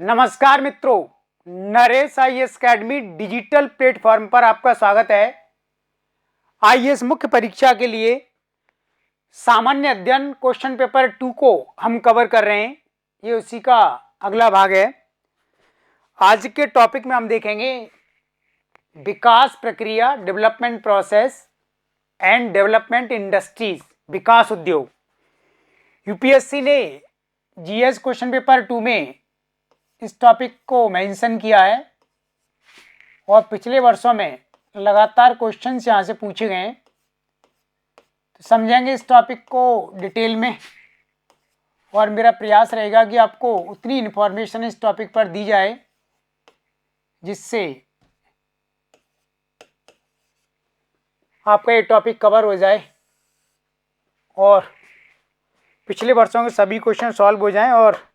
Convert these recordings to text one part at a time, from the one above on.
नमस्कार मित्रों, Naresh IAS academy digital platform पर आपका स्वागत है। आईएएस मुख्य परीक्षा के लिए सामान्य अध्ययन क्वेश्चन पेपर 2 को हम कवर कर रहे हैं। ये उसी का अगला भाग है। आज के टॉपिक में हम देखेंगे विकास प्रक्रिया, development process and development industries, विकास उद्योग। यूपीएससी ने जीएस क्वेश्चन पेपर 2 में इस टॉपिक को मेंशन किया है और पिछले वर्षों में लगातार क्वेश्चंस यहाँ से पूछे गए हैं। तो समझेंगे इस टॉपिक को डिटेल में और मेरा प्रयास रहेगा कि आपको उतनी इन्फॉर्मेशन इस टॉपिक पर दी जाए जिससे आपका ये टॉपिक कवर हो जाए और पिछले वर्षों के सभी क्वेश्चन सॉल्व हो जाएं और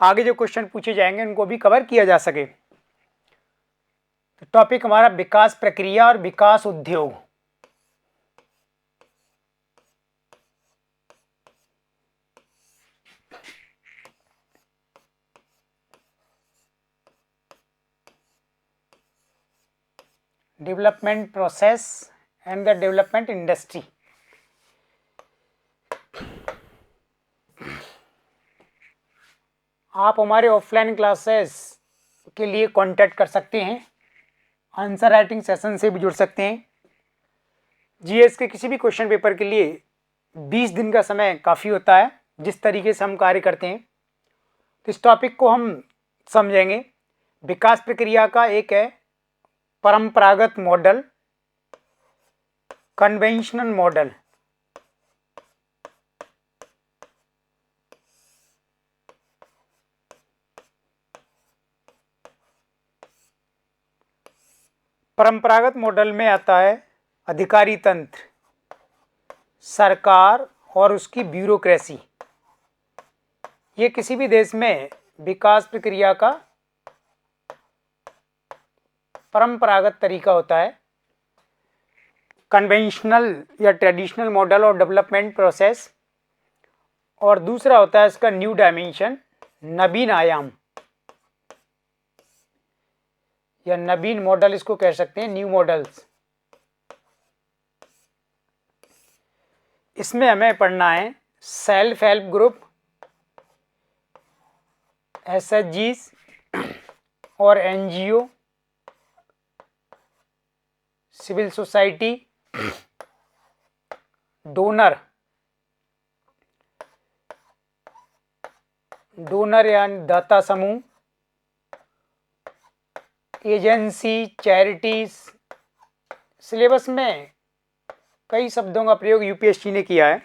आगे जो क्वेश्चन पूछे जाएंगे उनको भी कवर किया जा सके। तो टॉपिक हमारा विकास प्रक्रिया और विकास उद्योग। Development process and the development industry. आप हमारे ऑफलाइन क्लासेस के लिए कांटेक्ट कर सकते हैं, आंसर राइटिंग सेशन से भी जुड़ सकते हैं। जीएस के किसी भी क्वेश्चन पेपर के लिए 20 दिन का समय काफ़ी होता है जिस तरीके से हम कार्य करते हैं। तो इस टॉपिक को हम समझेंगे। विकास प्रक्रिया का एक है परंपरागत मॉडल, कन्वेंशनल मॉडल। परंपरागत मॉडल में आता है अधिकारी तंत्र, सरकार और उसकी ब्यूरोक्रेसी। ये किसी भी देश में विकास प्रक्रिया का परंपरागत तरीका होता है। कन्वेंशनल या ट्रेडिशनल मॉडल और डेवलपमेंट प्रोसेस, और दूसरा होता है इसका न्यू डायमेंशन, नवीन आयाम या नवीन मॉडल इसको कह सकते हैं, न्यू मॉडल्स। इसमें हमें पढ़ना है सेल्फ हेल्प ग्रुप, एसएचजीज और एनजीओ, सिविल सोसाइटी, डोनर यानी दाता समूह, एजेंसी, चैरिटीज। सिलेबस में कई शब्दों का प्रयोग यूपीएससी ने किया है।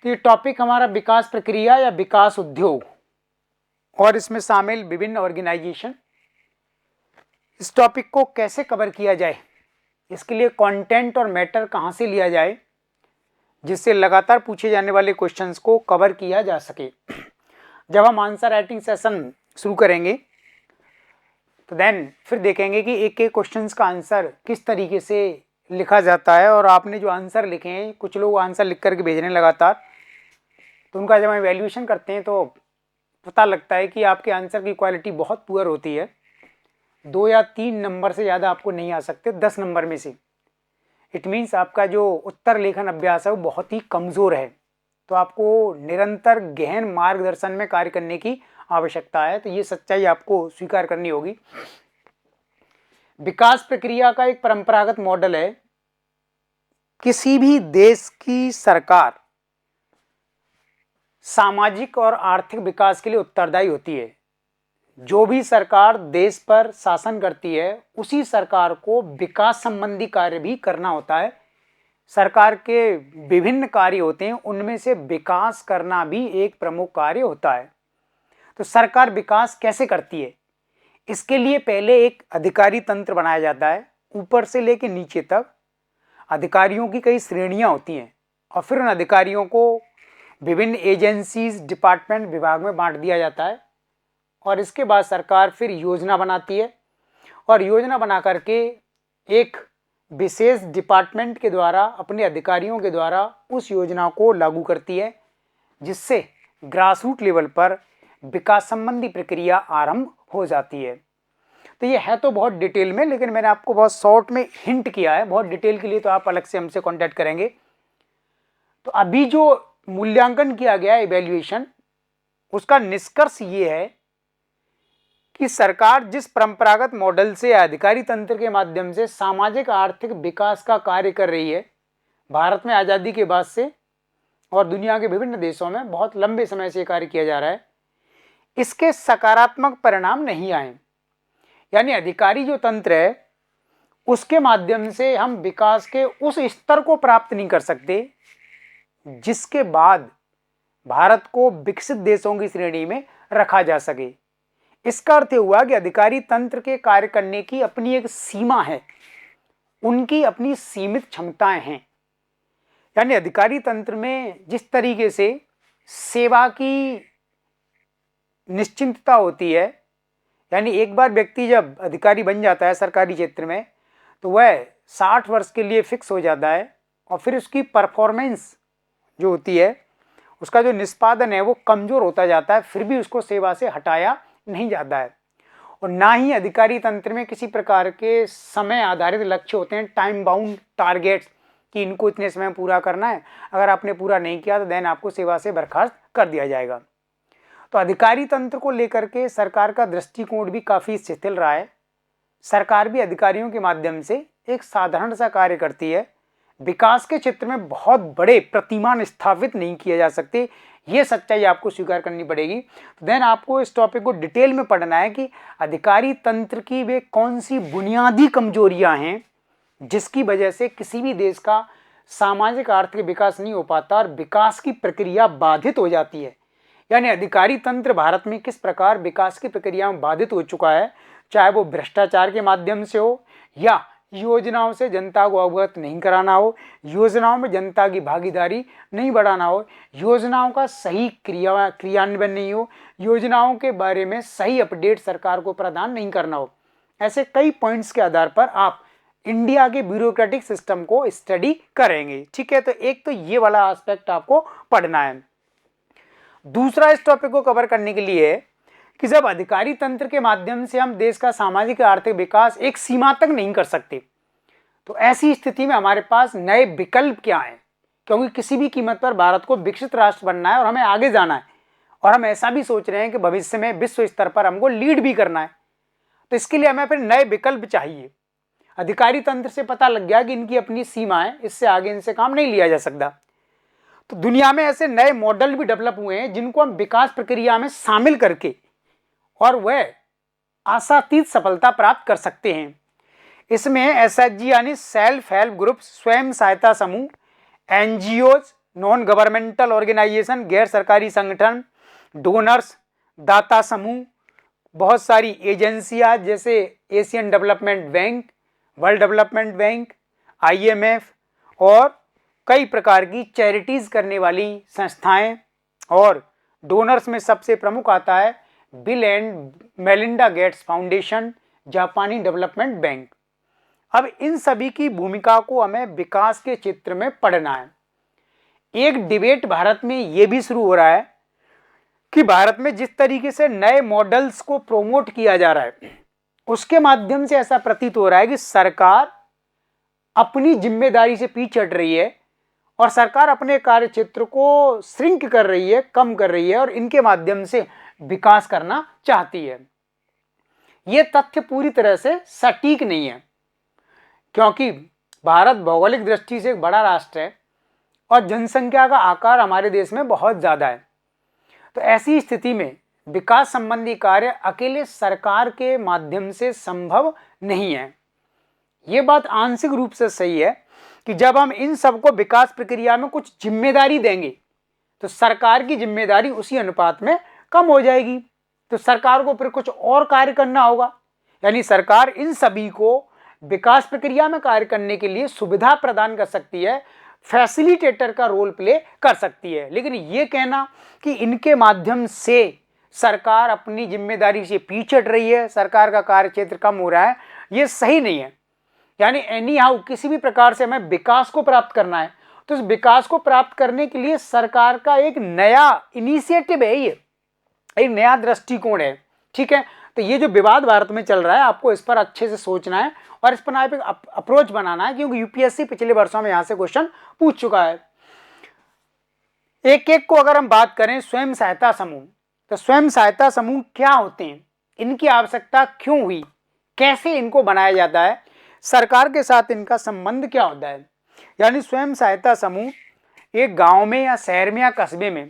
तो ये टॉपिक हमारा विकास प्रक्रिया या विकास उद्योग और इसमें शामिल विभिन्न ऑर्गेनाइजेशन। इस टॉपिक को कैसे कवर किया जाए, इसके लिए कंटेंट और मैटर कहाँ से लिया जाए जिससे लगातार पूछे जाने वाले क्वेश्चंस को कवर किया जा सके। जब हम आंसर राइटिंग सेशन शुरू करेंगे तो देन फिर देखेंगे कि एक एक क्वेश्चंस का आंसर किस तरीके से लिखा जाता है। और आपने जो आंसर लिखे हैं, कुछ लोग आंसर लिख करके भेज रहे हैं लगातार, तो उनका जब हम वैल्यूएशन करते हैं तो पता लगता है कि आपके आंसर की क्वालिटी बहुत पुअर होती है। 2 या 3 नंबर से ज़्यादा आपको नहीं आ सकते 10 नंबर में से। इट मीन्स आपका जो उत्तर लेखन अभ्यास है वो बहुत ही कमज़ोर है। तो आपको निरंतर गहन मार्गदर्शन में कार्य करने की आवश्यकता है। तो ये सच्चाई आपको स्वीकार करनी होगी। विकास प्रक्रिया का एक परंपरागत मॉडल है। किसी भी देश की सरकार सामाजिक और आर्थिक विकास के लिए उत्तरदायी होती है। जो भी सरकार देश पर शासन करती है उसी सरकार को विकास संबंधी कार्य भी करना होता है। सरकार के विभिन्न कार्य होते हैं, उनमें से विकास करना भी एक प्रमुख कार्य होता है। तो सरकार विकास कैसे करती है, इसके लिए पहले एक अधिकारी तंत्र बनाया जाता है। ऊपर से लेकर नीचे तक अधिकारियों की कई श्रेणियां होती हैं और फिर उन अधिकारियों को विभिन्न एजेंसीज, डिपार्टमेंट, विभाग में बांट दिया जाता है। और इसके बाद सरकार फिर योजना बनाती है और योजना बना करके एक विशेष डिपार्टमेंट के द्वारा, अपने अधिकारियों के द्वारा उस योजना को लागू करती है, जिससे ग्रासरूट लेवल पर विकास संबंधी प्रक्रिया आरंभ हो जाती है। तो ये है तो बहुत डिटेल में, लेकिन मैंने आपको बहुत शॉर्ट में हिंट किया है। बहुत डिटेल के लिए तो आप अलग से हमसे कांटेक्ट करेंगे। तो अभी जो मूल्यांकन किया गया है, इवैल्यूएशन, उसका निष्कर्ष ये है कि सरकार जिस परंपरागत मॉडल से अधिकारी तंत्र के माध्यम से सामाजिक आर्थिक विकास का कार्य कर रही है, भारत में आज़ादी के बाद से और दुनिया के विभिन्न देशों में बहुत लंबे समय से कार्य किया जा रहा है, इसके सकारात्मक परिणाम नहीं आए। यानी अधिकारी जो तंत्र है उसके माध्यम से हम विकास के उस स्तर को प्राप्त नहीं कर सकते जिसके बाद भारत को विकसित देशों की श्रेणी में रखा जा सके। इसका अर्थ हुआ कि अधिकारी तंत्र के कार्य करने की अपनी एक सीमा है, उनकी अपनी सीमित क्षमताएं हैं। यानी अधिकारी तंत्र में जिस तरीके से सेवा की निश्चिंतता होती है, यानी एक बार व्यक्ति जब अधिकारी बन जाता है सरकारी क्षेत्र में तो वह 60 वर्ष के लिए फिक्स हो जाता है, और फिर उसकी परफॉर्मेंस जो होती है, उसका जो निष्पादन है वो कमज़ोर होता जाता है, फिर भी उसको सेवा से हटाया नहीं जाता है। और ना ही अधिकारी तंत्र में किसी प्रकार के समय आधारित लक्ष्य होते हैं, टाइम बाउंड टारगेट्स, कि इनको इतने समय पूरा करना है, अगर आपने पूरा नहीं किया तो देन आपको सेवा से बर्खास्त कर दिया जाएगा। तो अधिकारी तंत्र को लेकर के सरकार का दृष्टिकोण भी काफ़ी शिथिल रहा है। सरकार भी अधिकारियों के माध्यम से एक साधारण सा कार्य करती है, विकास के क्षेत्र में बहुत बड़े प्रतिमान स्थापित नहीं किए जा सकते, ये सच्चाई आपको स्वीकार करनी पड़ेगी। तो देन आपको इस टॉपिक को डिटेल में पढ़ना है कि अधिकारी तंत्र की वे कौन सी बुनियादी कमजोरियां हैं जिसकी वजह से किसी भी देश का सामाजिक आर्थिक विकास नहीं हो पाता और विकास की प्रक्रिया बाधित हो जाती है। यानी अधिकारी तंत्र भारत में किस प्रकार विकास की प्रक्रिया में बाधित हो चुका है, चाहे वो भ्रष्टाचार के माध्यम से हो या योजनाओं से जनता को अवगत नहीं कराना हो, योजनाओं में जनता की भागीदारी नहीं बढ़ाना हो, योजनाओं का सही क्रियान्वयन नहीं हो, योजनाओं के बारे में सही अपडेट सरकार को प्रदान नहीं करना हो। ऐसे कई पॉइंट्स के आधार पर आप इंडिया के ब्यूरोक्रेटिक सिस्टम को स्टडी करेंगे। ठीक है, तो एक तो ये वाला एस्पेक्ट आपको पढ़ना है। दूसरा इस टॉपिक को कवर करने के लिए कि जब अधिकारी तंत्र के माध्यम से हम देश का सामाजिक आर्थिक विकास एक सीमा तक नहीं कर सकते, तो ऐसी स्थिति में हमारे पास नए विकल्प क्या हैं, क्योंकि किसी भी कीमत पर भारत को विकसित राष्ट्र बनना है और हमें आगे जाना है, और हम ऐसा भी सोच रहे हैं कि भविष्य में विश्व स्तर पर हमको लीड भी करना है। तो इसके लिए हमें फिर नए विकल्प चाहिए। अधिकारी तंत्र से पता लग गया कि इनकी अपनी सीमा है, इससे आगे इनसे काम नहीं लिया जा सकता। तो दुनिया में ऐसे नए मॉडल भी डेवलप हुए हैं जिनको हम विकास प्रक्रिया में शामिल करके और वह आशातीत सफलता प्राप्त कर सकते हैं। इसमें एसएचजी यानी सेल्फ हेल्प ग्रुप, स्वयं सहायता समूह, एनजीओज, नॉन गवर्नमेंटल ऑर्गेनाइजेशन, गैर सरकारी संगठन, डोनर्स, दाता समूह, बहुत सारी एजेंसियां जैसे Asian development bank, world development bank, IMF और कई प्रकार की चैरिटीज करने वाली संस्थाएं, और डोनर्स में सबसे प्रमुख आता है bill and Melinda Gates foundation, जापानी डेवलपमेंट बैंक। अब इन सभी की भूमिका को हमें विकास के क्षेत्र में पढ़ना है। एक डिबेट भारत में ये भी शुरू हो रहा है कि भारत में जिस तरीके से नए मॉडल्स को प्रोमोट किया जा रहा है उसके माध्यम से ऐसा प्रतीत हो रहा है कि सरकार अपनी जिम्मेदारी से पीछे हट रही है और सरकार अपने कार्य क्षेत्र को श्रिंक कर रही है, कम कर रही है, और इनके माध्यम से विकास करना चाहती है। यह तथ्य पूरी तरह से सटीक नहीं है, क्योंकि भारत भौगोलिक दृष्टि से एक बड़ा राष्ट्र है और जनसंख्या का आकार हमारे देश में बहुत ज़्यादा है। तो ऐसी स्थिति में विकास संबंधी कार्य अकेले सरकार के माध्यम से संभव नहीं है। ये बात आंशिक रूप से सही है कि जब हम इन सबको विकास प्रक्रिया में कुछ जिम्मेदारी देंगे तो सरकार की जिम्मेदारी उसी अनुपात में कम हो जाएगी। तो सरकार को फिर कुछ और कार्य करना होगा, यानी सरकार इन सभी को विकास प्रक्रिया में कार्य करने के लिए सुविधा प्रदान कर सकती है, फैसिलिटेटर का रोल प्ले कर सकती है। लेकिन ये कहना कि इनके माध्यम से सरकार अपनी जिम्मेदारी से पीछे हट रही है, सरकार का कार्य क्षेत्र कम हो रहा है, ये सही नहीं है। यानी एनी हाउ किसी भी प्रकार से हमें विकास को प्राप्त करना है, तो इस विकास को प्राप्त करने के लिए सरकार का एक नया इनिशिएटिव है, ये एक नया दृष्टिकोण है। ठीक है, तो ये जो विवाद भारत में चल रहा है आपको इस पर अच्छे से सोचना है और इस पर आप एक अप्रोच बनाना है, क्योंकि यूपीएससी पिछले वर्षों में यहाँ से क्वेश्चन पूछ चुका है। एक एक को अगर हम बात करें, स्वयं सहायता समूह, तो स्वयं सहायता समूह क्या होते हैं, इनकी आवश्यकता क्यों हुई, कैसे इनको बनाया जाता है, सरकार के साथ इनका संबंध क्या होता है। यानी स्वयं सहायता समूह एक गांव में या शहर में या कस्बे में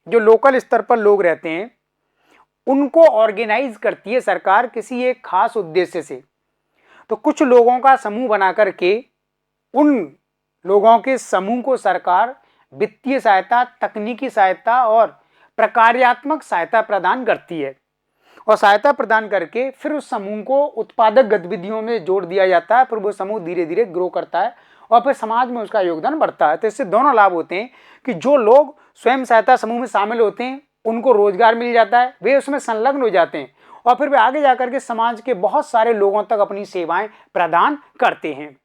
जो लोकल स्तर पर लोग रहते हैं उनको ऑर्गेनाइज करती है सरकार किसी एक खास उद्देश्य से। तो कुछ लोगों का समूह बना करके उन लोगों के समूह को सरकार वित्तीय सहायता, तकनीकी सहायता और प्रकार्यात्मक सहायता प्रदान करती है और सहायता प्रदान करके फिर उस समूह को उत्पादक गतिविधियों में जोड़ दिया जाता है। फिर वो समूह धीरे धीरे ग्रो करता है और फिर समाज में उसका योगदान बढ़ता है। तो इससे दोनों लाभ होते हैं कि जो लोग स्वयं सहायता समूह में शामिल होते हैं उनको रोजगार मिल जाता है, वे उसमें संलग्न हो जाते हैं और फिर वे आगे जाकर के समाज के बहुत सारे लोगों तक अपनी सेवाएं प्रदान करते हैं।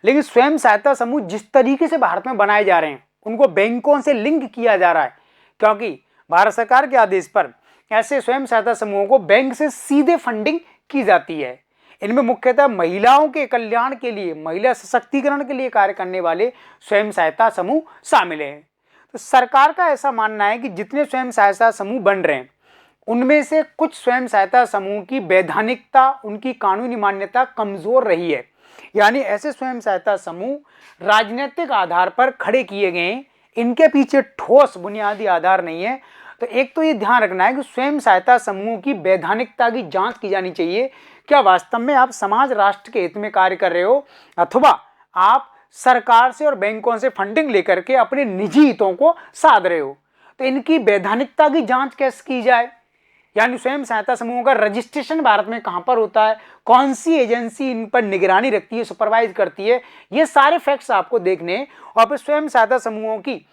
लेकिन स्वयं सहायता समूह जिस तरीके से भारत में बनाए जा रहे हैं उनको बैंकों से लिंक किया जा रहा है, क्योंकि भारत सरकार के आदेश पर ऐसे स्वयं सहायता समूहों को बैंक से सीधे फंडिंग की जाती है। इनमें मुख्यतः महिलाओं के कल्याण के लिए, महिला सशक्तिकरण के लिए कार्य करने वाले स्वयं सहायता समूह शामिल हैं। तो सरकार का ऐसा मानना है कि जितने स्वयं सहायता समूह बन रहे हैं उनमें से कुछ स्वयं सहायता समूह की वैधानिकता, उनकी कानूनी मान्यता कमजोर रही है। यानी ऐसे स्वयं सहायता समूह राजनीतिक आधार पर खड़े किए गए हैं, इनके पीछे ठोस बुनियादी आधार नहीं है। तो एक तो ये ध्यान रखना है कि स्वयं सहायता समूह की वैधानिकता की जांच की जानी चाहिए। क्या वास्तव में आप समाज राष्ट्र के हित में कार्य कर रहे हो अथवा आप सरकार से और बैंकों से फंडिंग लेकर के अपने निजी हितों को साध रहे हो। तो इनकी वैधानिकता की जांच कैसे की जाए, यानी स्वयं सहायता समूहों का रजिस्ट्रेशन भारत में कहां पर होता है, कौन सी एजेंसी इन पर निगरानी रखती है, सुपरवाइज करती है, ये सारे फैक्ट्स आपको देखने और फिर स्वयं सहायता समूहों की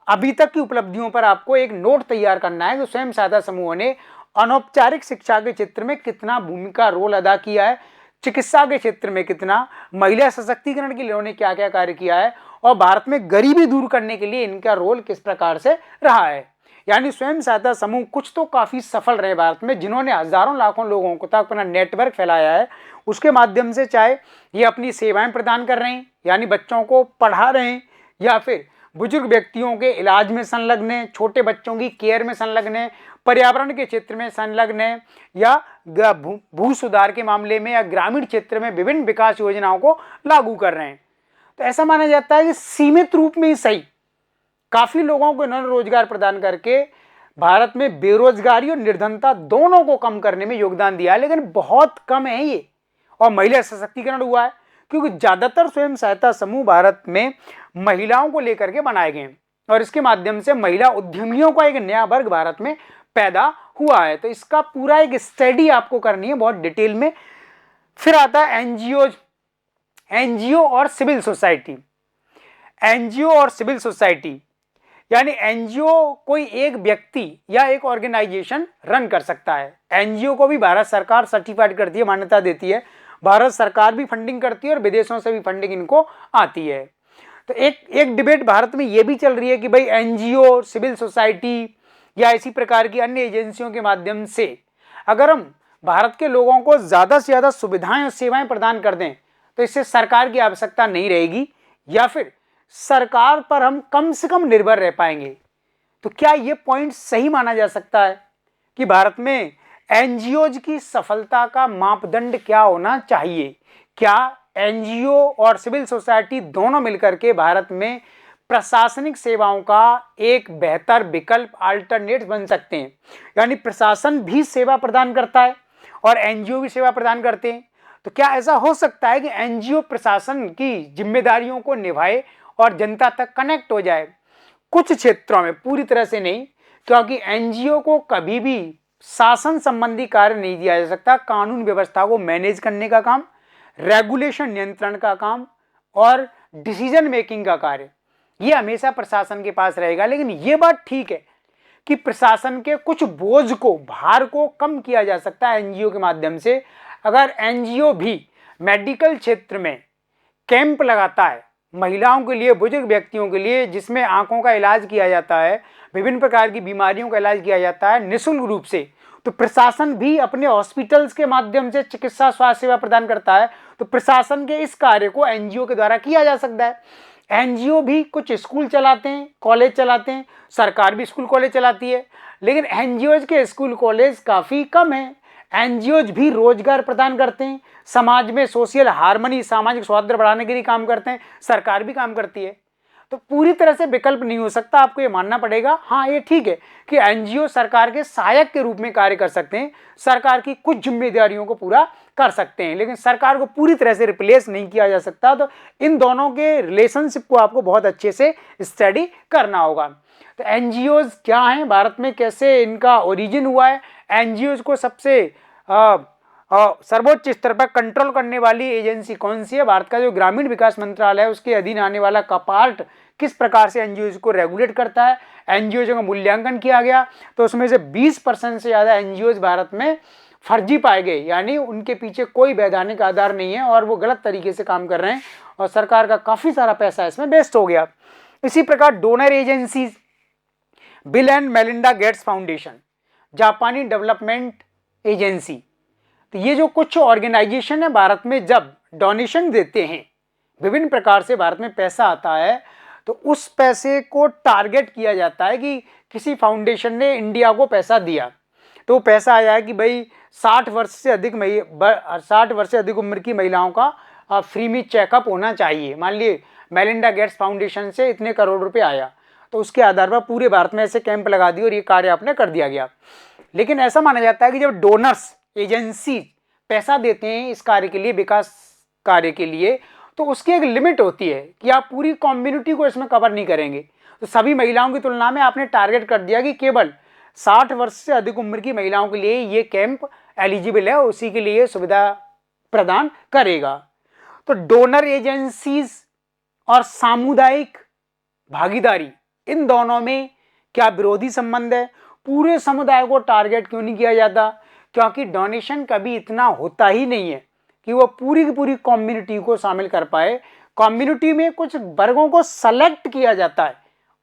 अभी तक की उपलब्धियों पर आपको एक नोट तैयार करना है कि स्वयं सहायता समूहों ने अनौपचारिक शिक्षा के क्षेत्र में कितना भूमिका रोल अदा किया है, चिकित्सा के क्षेत्र में कितना, महिला सशक्तिकरण के लिए उन्होंने क्या क्या कार्य किया है और भारत में गरीबी दूर करने के लिए इनका रोल किस प्रकार से रहा है। यानी स्वयं सहायता समूह कुछ तो काफी सफल रहे भारत में, जिन्होंने हजारों लाखों लोगों को तक अपना नेटवर्क फैलाया है। उसके माध्यम से चाहे ये अपनी सेवाएं प्रदान कर रहे हैं, यानी बच्चों को पढ़ा रहे हैं, या फिर बुजुर्ग व्यक्तियों के इलाज में संलग्न है, छोटे बच्चों की केयर में संलग्न है, पर्यावरण के क्षेत्र में संलग्न है, या भू सुधार के मामले में या ग्रामीण क्षेत्र में विभिन्न विकास योजनाओं को लागू कर रहे हैं। तो ऐसा माना जाता है कि सीमित रूप में ही सही काफी लोगों को इन्होंने रोजगार प्रदान करके भारत में बेरोजगारी और निर्धनता दोनों को कम करने में योगदान दिया है। लेकिन बहुत कम है ये, और महिला सशक्तिकरण हुआ है क्योंकि ज्यादातर स्वयं सहायता समूह भारत में महिलाओं को लेकर के बनाए गए हैं और इसके माध्यम से महिला उद्यमियों का एक नया वर्ग भारत में पैदा हुआ है। तो इसका पूरा एक स्टडी आपको करनी है बहुत डिटेल में। फिर आता है एनजीओ और सिविल सोसाइटी। एनजीओ और सिविल सोसाइटी यानी एनजीओ कोई एक व्यक्ति या एक ऑर्गेनाइजेशन रन कर सकता है। एनजीओ को भी भारत सरकार सर्टिफाइड करती है, मान्यता देती है, भारत सरकार भी फंडिंग करती है और विदेशों से भी फंडिंग इनको आती है। तो एक डिबेट भारत में ये भी चल रही है कि भाई एनजीओ, सिविल सोसाइटी या इसी प्रकार की अन्य एजेंसियों के माध्यम से अगर हम भारत के लोगों को ज़्यादा से ज़्यादा सुविधाएं और सेवाएं प्रदान कर दें तो इससे सरकार की आवश्यकता नहीं रहेगी या फिर सरकार पर हम कम से कम निर्भर रह पाएंगे। तो क्या ये पॉइंट सही माना जा सकता है कि भारत में एनजीओज की सफलता का मापदंड क्या होना चाहिए? क्या एनजीओ और सिविल सोसाइटी दोनों मिलकर के भारत में प्रशासनिक सेवाओं का एक बेहतर विकल्प, अल्टरनेट बन सकते हैं? यानी प्रशासन भी सेवा प्रदान करता है और एनजीओ भी सेवा प्रदान करते हैं। तो क्या ऐसा हो सकता है कि एनजीओ प्रशासन की जिम्मेदारियों को निभाए और जनता तक कनेक्ट हो जाए? कुछ क्षेत्रों में, पूरी तरह से नहीं, क्योंकि एनजीओ को कभी भी शासन संबंधी कार्य नहीं दिया जा सकता। कानून व्यवस्था को मैनेज करने का काम, रेगुलेशन नियंत्रण का काम और डिसीजन मेकिंग का कार्य ये हमेशा प्रशासन के पास रहेगा। लेकिन ये बात ठीक है कि प्रशासन के कुछ बोझ को, भार को कम किया जा सकता है एनजीओ के माध्यम से। अगर एनजीओ भी मेडिकल क्षेत्र में कैंप लगाता है महिलाओं के लिए, बुजुर्ग व्यक्तियों के लिए, जिसमें आंखों का इलाज किया जाता है, विभिन्न प्रकार की बीमारियों का इलाज किया जाता है निःशुल्क रूप से, तो प्रशासन भी अपने हॉस्पिटल्स के माध्यम से चिकित्सा स्वास्थ्य सेवा प्रदान करता है। तो प्रशासन के इस कार्य को एनजीओ के द्वारा किया जा सकता है। एनजीओ भी कुछ स्कूल चलाते हैं, कॉलेज चलाते हैं, सरकार भी स्कूल कॉलेज चलाती है, लेकिन एनजीओज के स्कूल कॉलेज काफ़ी कम हैं। एनजीओज भी रोजगार प्रदान करते हैं, समाज में सोशल हार्मनी, सामाजिक सौहार्द बढ़ाने के लिए काम करते हैं, सरकार भी काम करती है। तो पूरी तरह से विकल्प नहीं हो सकता, आपको ये मानना पड़ेगा। हाँ, ये ठीक है कि एनजीओ सरकार के सहायक के रूप में कार्य कर सकते हैं, सरकार की कुछ जिम्मेदारियों को पूरा कर सकते हैं, लेकिन सरकार को पूरी तरह से रिप्लेस नहीं किया जा सकता। तो इन दोनों के रिलेशनशिप को आपको बहुत अच्छे से स्टडी करना होगा। तो एनजीओज क्या हैं, भारत में कैसे इनका ओरिजिन हुआ है, एनजीओज को सबसे सर्वोच्च स्तर पर कंट्रोल करने वाली एजेंसी कौन सी है, भारत का जो ग्रामीण विकास मंत्रालय है उसके अधीन आने वाला कपार्ट किस प्रकार से एनजीओज को रेगुलेट करता है, एनजीओज का मूल्यांकन किया गया तो उसमें से 20% से ज़्यादा एनजीओज भारत में फर्जी पाए गए, यानी उनके पीछे कोई वैधानिक आधार नहीं है और वो गलत तरीके से काम कर रहे हैं और सरकार का काफ़ी सारा पैसा इसमें वेस्ट हो गया। इसी प्रकार donor agencies, bill and Melinda Gates foundation, जापानी डेवलपमेंट एजेंसी, तो ये जो कुछ ऑर्गेनाइजेशन है भारत में जब डोनेशन देते हैं, विभिन्न प्रकार से भारत में पैसा आता है, तो उस पैसे को टारगेट किया जाता है कि किसी फाउंडेशन ने इंडिया को पैसा दिया, तो पैसा आया है कि भाई 60 वर्ष से अधिक उम्र की महिलाओं का फ्री में चेकअप होना चाहिए। मान लिए मेलिंडा गेट्स फाउंडेशन से इतने करोड़ रुपए आया, तो उसके आधार पर पूरे भारत में ऐसे कैंप लगा दिए और ये कार्य आपने कर दिया गया। लेकिन ऐसा माना जाता है कि जब डोनर्स एजेंसी पैसा देते हैं इस कार्य के लिए, विकास कार्य के लिए, तो उसकी एक लिमिट होती है कि आप पूरी कम्युनिटी को इसमें कवर नहीं करेंगे। तो सभी महिलाओं की तुलना में आपने टारगेट कर दिया कि केवल 60 वर्ष से अधिक उम्र की महिलाओं के लिए ये कैंप एलिजिबल है, उसी के लिए सुविधा प्रदान करेगा। तो डोनर एजेंसीज और सामुदायिक भागीदारी, इन दोनों में क्या विरोधी संबंध है? पूरे समुदाय को टारगेट क्यों नहीं किया जाता? क्योंकि डोनेशन कभी इतना होता ही नहीं है कि वो पूरी की पूरी कम्युनिटी को शामिल कर पाए। कम्युनिटी में कुछ वर्गों को सेलेक्ट किया जाता है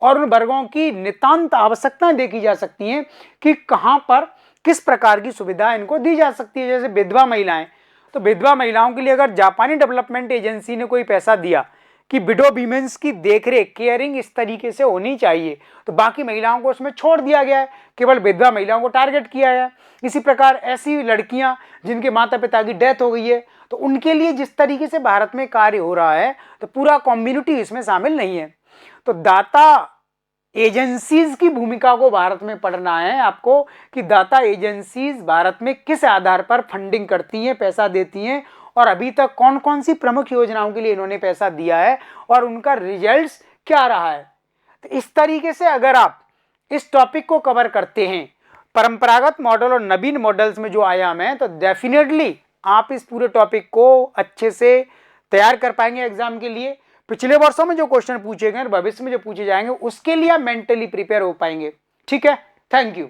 और उन वर्गों की नितांत आवश्यकताएं देखी जा सकती हैं कि कहां पर किस प्रकार की सुविधा इनको दी जा सकती है। जैसे विधवा महिलाएं, तो विधवा महिलाओं के लिए अगर जापानी डेवलपमेंट एजेंसी ने कोई पैसा दिया कि विडो वीमेंस की देखरेख, केयरिंग इस तरीके से होनी चाहिए, तो बाकी महिलाओं को उसमें छोड़ दिया गया है, केवल विधवा महिलाओं को टारगेट किया है। इसी प्रकार ऐसी लड़कियां जिनके माता पिता की डेथ हो गई है, तो उनके लिए जिस तरीके से भारत में कार्य हो रहा है, तो पूरा कम्युनिटी इसमें शामिल नहीं है। तो दाता एजेंसीज की भूमिका को भारत में पढ़ना है आपको कि दाता एजेंसीज भारत में किस आधार पर फंडिंग करती हैं, पैसा देती हैं, और अभी तक कौन कौन सी प्रमुख योजनाओं के लिए इन्होंने पैसा दिया है और उनका रिजल्ट्स क्या रहा है। तो इस तरीके से अगर आप इस टॉपिक को कवर करते हैं, परंपरागत मॉडल और नवीन मॉडल्स में जो आयाम है, तो डेफिनेटली आप इस पूरे टॉपिक को अच्छे से तैयार कर पाएंगे एग्जाम के लिए। पिछले वर्षों में जो क्वेश्चन पूछे गए, भविष्य में जो पूछे जाएंगे, उसके लिए आप मेंटली प्रिपेयर हो पाएंगे। ठीक है, थैंक यू।